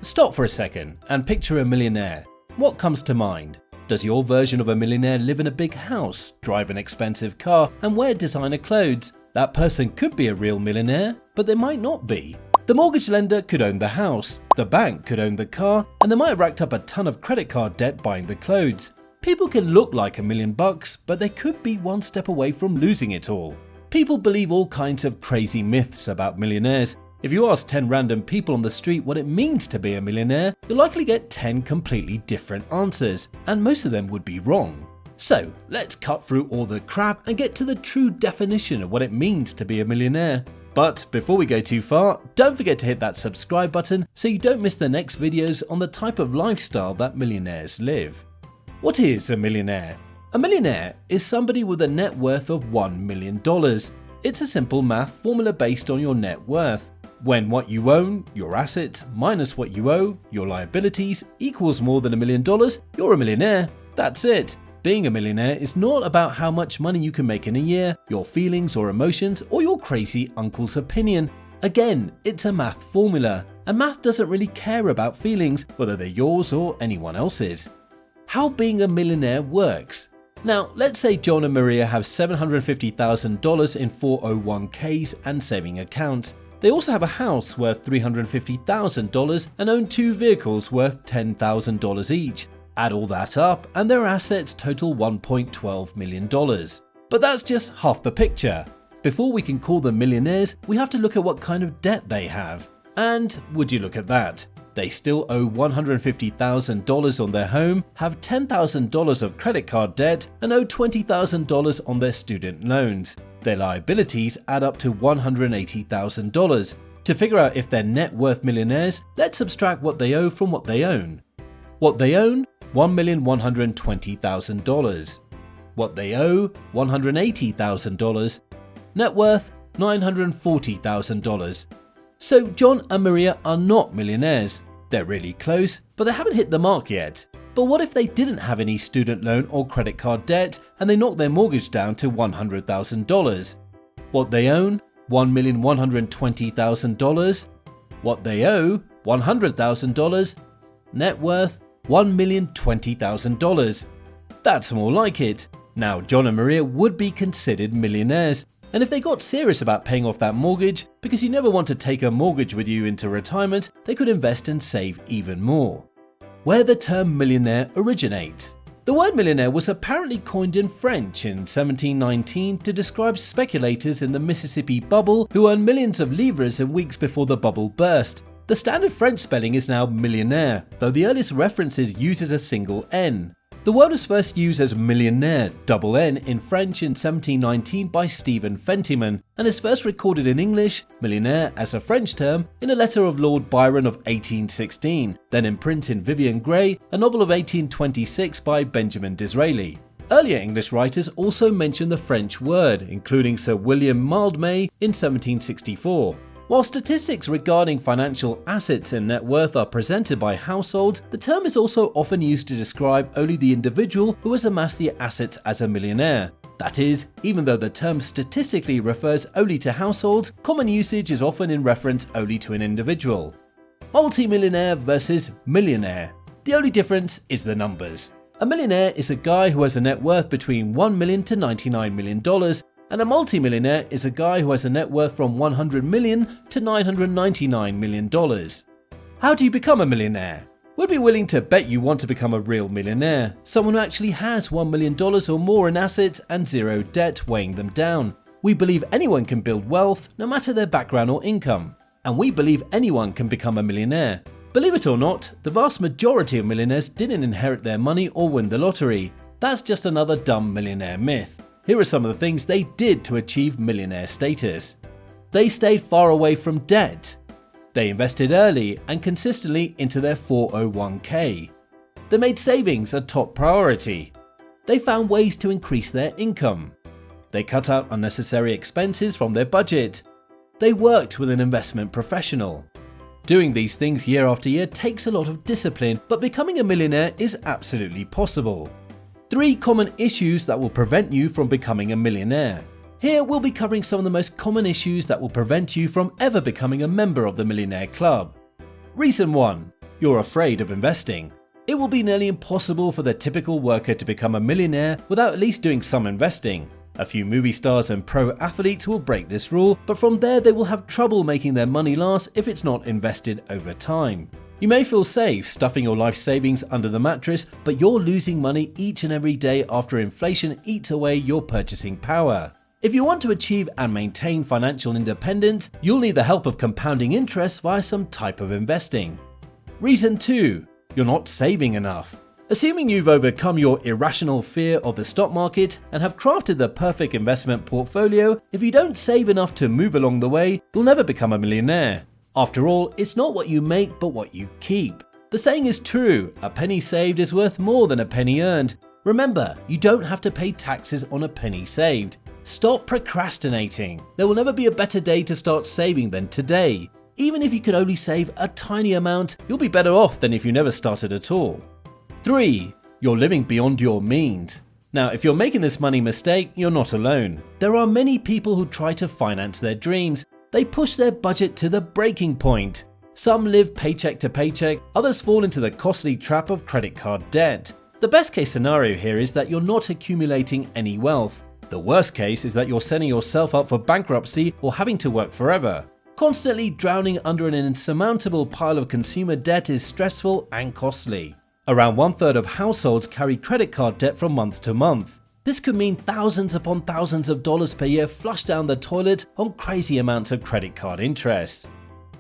Stop for a second and picture a millionaire. What comes to mind? Does your version of a millionaire live in a big house, drive an expensive car, and wear designer clothes? That person could be a real millionaire, but they might not be. The mortgage lender could own the house, the bank could own the car, and they might have racked up a ton of credit card debt buying the clothes. People can look like $1 million, but they could be one step away from losing it all. People believe all kinds of crazy myths about millionaires. If you ask 10 random people on the street what it means to be a millionaire, you'll likely get 10 completely different answers, and most of them would be wrong. So let's cut through all the crap and get to the true definition of what it means to be a millionaire. But before we go too far, don't forget to hit that subscribe button so you don't miss the next videos on the type of lifestyle that millionaires live. What is a millionaire? A millionaire is somebody with a net worth of $1 million. It's a simple math formula based on your net worth. When what you own, your assets, minus what you owe, your liabilities, equals more than $1 million, you're a millionaire. That's it. Being a millionaire is not about how much money you can make in a year, your feelings or emotions, or your crazy uncle's opinion. Again, it's a math formula, and math doesn't really care about feelings, whether they're yours or anyone else's. How being a millionaire works. Now, let's say John and Maria have $750,000 in 401ks and saving accounts. They also have a house worth $350,000 and own 2 vehicles worth $10,000 each. Add all that up and their assets total $1.12 million. But that's just half the picture. Before we can call them millionaires, we have to look at what kind of debt they have. And would you look at that? They still owe $150,000 on their home, have $10,000 of credit card debt, and owe $20,000 on their student loans. Their liabilities add up to $180,000. To figure out if they're net worth millionaires, let's subtract what they owe from what they own. What they own? $1,120,000. What they owe? $180,000. Net worth? $940,000. So John and Maria are not millionaires. They're really close, but they haven't hit the mark yet. But what if they didn't have any student loan or credit card debt and they knocked their mortgage down to $100,000? What they own? $1,120,000. What they owe? $100,000. Net worth? $1,020,000. That's more like it. Now John and Maria would be considered millionaires. And if they got serious about paying off that mortgage, because you never want to take a mortgage with you into retirement, they could invest and save even more. Where the term millionaire originates. The word millionaire was apparently coined in French in 1719 to describe speculators in the Mississippi bubble who earned millions of livres in weeks before the bubble burst. The standard French spelling is now millionnaire, though the earliest references uses a single N. The word was first used as millionnaire, double N, in French in 1719 by Stephen Fentiman, and is first recorded in English, millionaire, as a French term, in a letter of Lord Byron of 1816, then in print in Vivian Grey, a novel of 1826 by Benjamin Disraeli. Earlier English writers also mention the French word, including Sir William Mildmay in 1764. While statistics regarding financial assets and net worth are presented by households, the term is also often used to describe only the individual who has amassed the assets as a millionaire. That is, even though the term statistically refers only to households, common usage is often in reference only to an individual. Multi-millionaire versus millionaire. The only difference is the numbers. A millionaire is a guy who has a net worth between $1 million to $99 million, and a multimillionaire is a guy who has a net worth from $100 million to $999 million. How do you become a millionaire? We'd be willing to bet you want to become a real millionaire, someone who actually has $1 million or more in assets and zero debt weighing them down. We believe anyone can build wealth, no matter their background or income. And we believe anyone can become a millionaire. Believe it or not, the vast majority of millionaires didn't inherit their money or win the lottery. That's just another dumb millionaire myth. Here are some of the things they did to achieve millionaire status. They stayed far away from debt. They invested early and consistently into their 401k. They made savings a top priority. They found ways to increase their income. They cut out unnecessary expenses from their budget. They worked with an investment professional. Doing these things year after year takes a lot of discipline, but becoming a millionaire is absolutely possible. 3 common issues that will prevent you from becoming a millionaire. Here we'll be covering some of the most common issues that will prevent you from ever becoming a member of the Millionaire Club. Reason 1. you're afraid of investing. It will be nearly impossible for the typical worker to become a millionaire without at least doing some investing. A few movie stars and pro athletes will break this rule, but from there they will have trouble making their money last if it's not invested over time. You may feel safe stuffing your life savings under the mattress, but you're losing money each and every day after inflation eats away your purchasing power. If you want to achieve and maintain financial independence, you'll need the help of compounding interest via some type of investing. Reason 2. You're not saving enough. Assuming you've overcome your irrational fear of the stock market and have crafted the perfect investment portfolio, if you don't save enough to move along the way, you'll never become a millionaire. After all, it's not what you make but what you keep. The saying is true, a penny saved is worth more than a penny earned. Remember, you don't have to pay taxes on a penny saved. Stop procrastinating. There will never be a better day to start saving than today. Even if you could only save a tiny amount, you'll be better off than if you never started at all. 3. You're living beyond your means. Now, if you're making this money mistake, you're not alone. There are many people who try to finance their dreams. They push their budget to the breaking point. Some live paycheck to paycheck, others fall into the costly trap of credit card debt. The best case scenario here is that you're not accumulating any wealth. The worst case is that you're setting yourself up for bankruptcy or having to work forever. Constantly drowning under an insurmountable pile of consumer debt is stressful and costly. Around 1/3 of households carry credit card debt from month to month. This could mean thousands upon thousands of dollars per year flushed down the toilet on crazy amounts of credit card interest.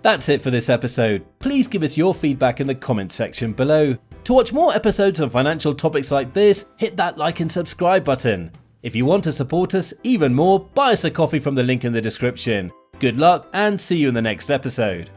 That's it for this episode. Please give us your feedback in the comment section below. To watch more episodes on financial topics like this, hit that like and subscribe button. If you want to support us even more, buy us a coffee from the link in the description. Good luck and see you in the next episode.